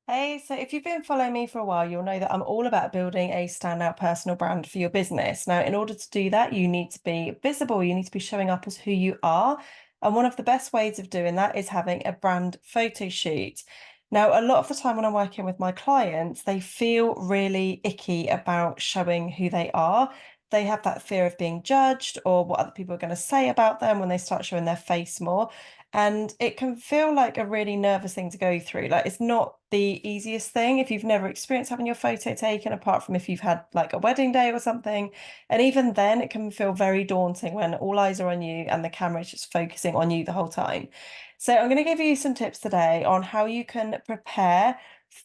Hey, so if you've been following me for a while, you'll know that I'm all about building a standout personal brand for your business. Now, in order to do that, you need to be visible, you need to be showing up as who you are. And one of the best ways of doing that is having a brand photo shoot. Now, a lot of the time when I'm working with my clients, they feel really icky about showing who they are. They have that fear of being judged or what other people are going to say about them when they start showing their face more. And it can feel like a really nervous thing to go through. Like it's not the easiest thing if you've never experienced having your photo taken, apart from if you've had like a wedding day or something. And even then, it can feel very daunting when all eyes are on you and the camera is just focusing on you the whole time. So I'm going to give you some tips today on how you can prepare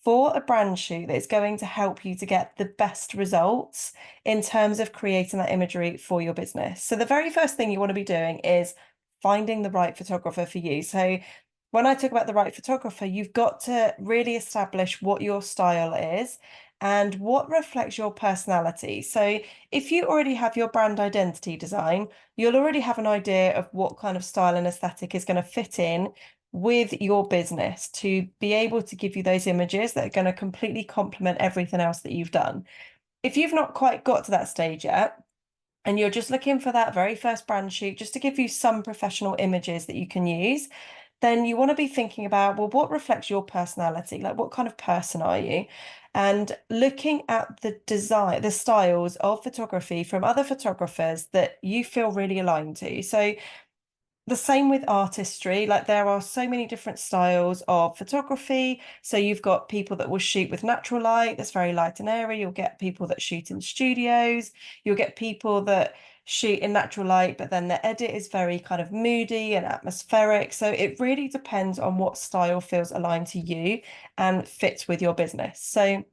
for a brand shoot that is going to help you to get the best results in terms of creating that imagery for your business. So the very first thing you want to be doing is finding the right photographer for you. So when I talk about the right photographer, you've got to really establish what your style is and what reflects your personality. So if you already have your brand identity design, you'll already have an idea of what kind of style and aesthetic is going to fit in with your business to be able to give you those images that are going to completely complement everything else that you've done. If you've not quite got to that stage yet, and you're just looking for that very first brand shoot just to give you some professional images that you can use, then you want to be thinking about, well, what reflects your personality? Like, what kind of person are you? And looking at the design, the styles of photography from other photographers that you feel really aligned to. So the same with artistry, like there are so many different styles of photography. So you've got people that will shoot with natural light that's very light and airy. You'll get people that shoot in studios. You'll get people that shoot in natural light, but then the edit is very kind of moody and atmospheric. So it really depends on what style feels aligned to you and fits with your business. So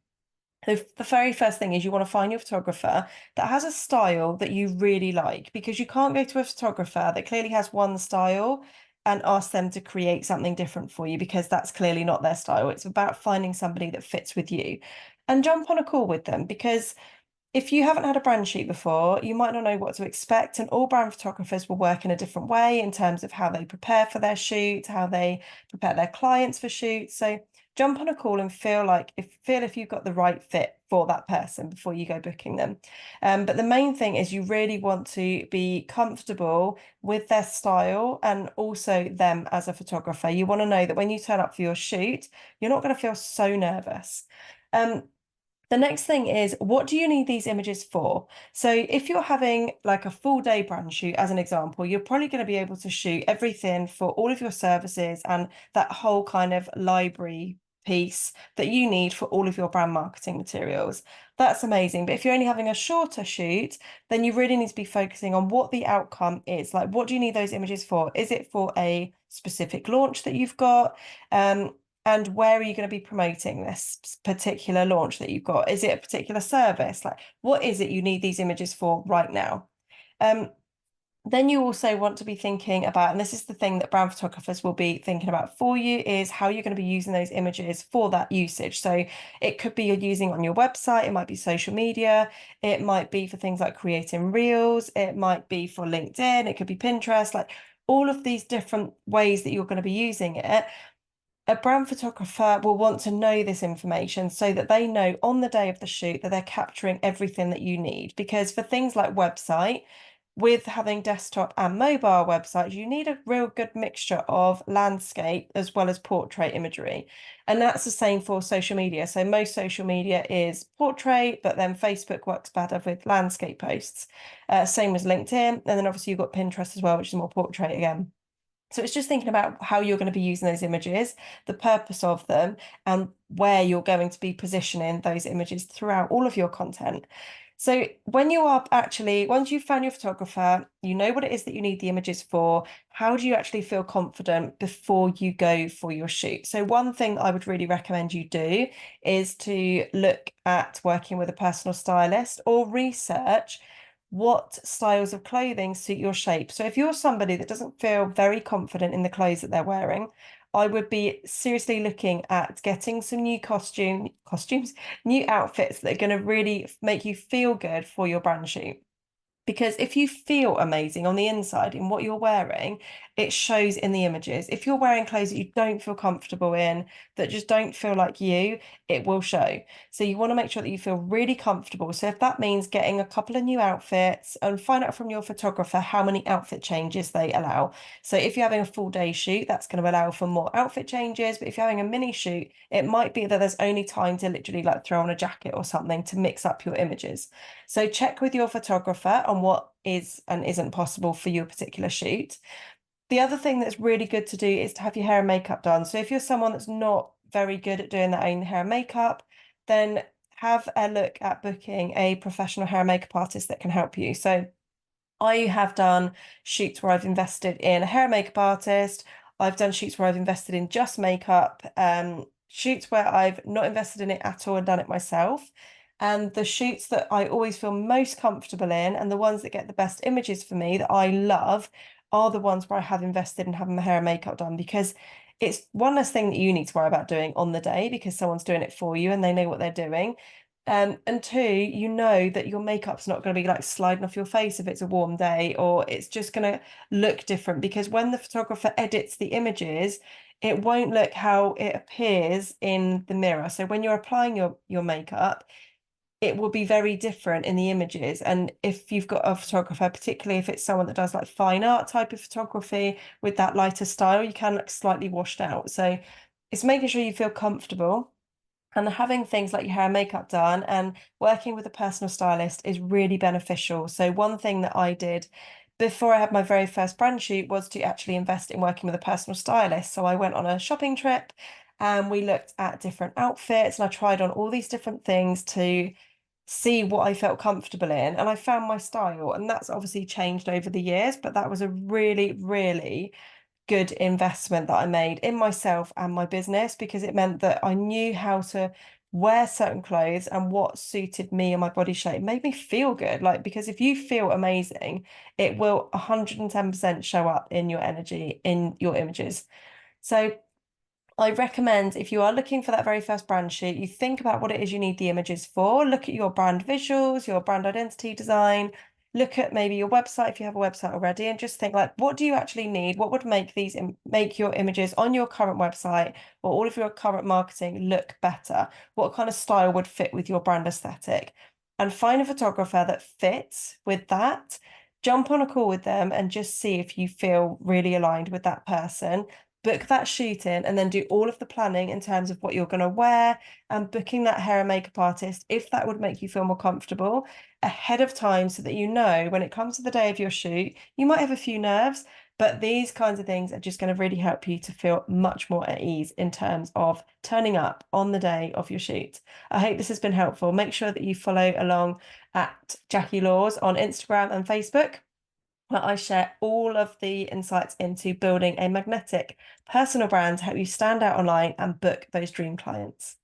the very first thing is you want to find your photographer that has a style that you really like, because you can't go to a photographer that clearly has one style and ask them to create something different for you, because that's clearly not their style. It's about finding somebody that fits with you and jump on a call with them, because if you haven't had a brand shoot before, you might not know what to expect. And all brand photographers will work in a different way in terms of how they prepare for their shoot, how they prepare their clients for shoots. So jump on a call and feel if you've got the right fit for that person before you go booking them. But the main thing is you really want to be comfortable with their style and also them as a photographer. You want to know that when you turn up for your shoot, you're not going to feel so nervous. Um, the next thing is, what do you need these images for? So if you're having like a full day brand shoot, as an example, you're probably going to be able to shoot everything for all of your services and that whole kind of library piece that you need for all of your brand marketing materials. That's amazing. But if you're only having a shorter shoot, then you really need to be focusing on what the outcome is. Like, what do you need those images for? Is it for a specific launch that you've got? And where are you going to be promoting this particular launch that you've got? Is it a particular service? Like, what is it you need these images for right now? Um, then you also want to be thinking about, and this is the thing that brand photographers will be thinking about for you, is how you're going to be using those images for that usage. So it could be you're using on your website, it might be social media, it might be for things like creating reels, it might be for LinkedIn, it could be Pinterest, like all of these different ways that you're going to be using it. A brand photographer will want to know this information so that they know on the day of the shoot that they're capturing everything that you need. Because for things like website, with having desktop and mobile websites, you need a real good mixture of landscape as well as portrait imagery. And that's the same for social media. So most social media is portrait, but then Facebook works better with landscape posts. Same as LinkedIn. And then obviously you've got Pinterest as well, which is more portrait again. So it's just thinking about how you're going to be using those images, the purpose of them, and where you're going to be positioning those images throughout all of your content. So when you are actually, once you've found your photographer, you know what it is that you need the images for, how do you actually feel confident before you go for your shoot? So one thing I would really recommend you do is to look at working with a personal stylist or research what styles of clothing suit your shape. So if you're somebody that doesn't feel very confident in the clothes that they're wearing, I would be seriously looking at getting some new costumes, new outfits that are going to really make you feel good for your brand shoot. Because if you feel amazing on the inside in what you're wearing, it shows in the images. If you're wearing clothes that you don't feel comfortable in, that just don't feel like you, it will show. So you want to make sure that you feel really comfortable. So if that means getting a couple of new outfits, and find out from your photographer how many outfit changes they allow. So if you're having a full day shoot, that's going to allow for more outfit changes. But if you're having a mini shoot, it might be that there's only time to literally like throw on a jacket or something to mix up your images. So check with your photographer on what is and isn't possible for your particular shoot. The other thing that's really good to do is to have your hair and makeup done. So if you're someone that's not very good at doing their own hair and makeup, then have a look at booking a professional hair and makeup artist that can help you. So I have done shoots where I've invested in a hair and makeup artist. I've done shoots where I've invested in just makeup, shoots where I've not invested in it at all and done it myself. And the shoots that I always feel most comfortable in and the ones that get the best images for me that I love are the ones where I have invested in having my hair and makeup done, because it's one less thing that you need to worry about doing on the day because someone's doing it for you and they know what they're doing. And two, you know that your makeup's not going to be like sliding off your face if it's a warm day, or it's just going to look different because when the photographer edits the images, it won't look how it appears in the mirror. So when you're applying your makeup, it will be very different in the images. And if you've got a photographer, particularly if it's someone that does like fine art type of photography with that lighter style, you can look slightly washed out. So it's making sure you feel comfortable. And having things like your hair and makeup done and working with a personal stylist is really beneficial. So one thing that I did before I had my very first brand shoot was to actually invest in working with a personal stylist. So I went on a shopping trip and we looked at different outfits and I tried on all these different things to see what I felt comfortable in. And I found my style. And that's obviously changed over the years, but that was a really, really good investment that I made in myself and my business, because it meant that I knew how to wear certain clothes and what suited me and my body shape. It made me feel good. Like, because if you feel amazing, it will 110% show up in your energy, in your images. So I recommend, if you are looking for that very first brand shoot, you think about what it is you need the images for. Look at your brand visuals, your brand identity design. Look at maybe your website if you have a website already, and just think like, what do you actually need? What would make make your images on your current website or all of your current marketing look better? What kind of style would fit with your brand aesthetic? And find a photographer that fits with that. Jump on a call with them and just see if you feel really aligned with that person, book that shoot in, and then do all of the planning in terms of what you're going to wear and booking that hair and makeup artist, if that would make you feel more comfortable, ahead of time, so that you know when it comes to the day of your shoot, you might have a few nerves, but these kinds of things are just going to really help you to feel much more at ease in terms of turning up on the day of your shoot. I hope this has been helpful. Make sure that you follow along at Jackie Laws on Instagram and Facebook, where I share all of the insights into building a magnetic personal brand to help you stand out online and book those dream clients.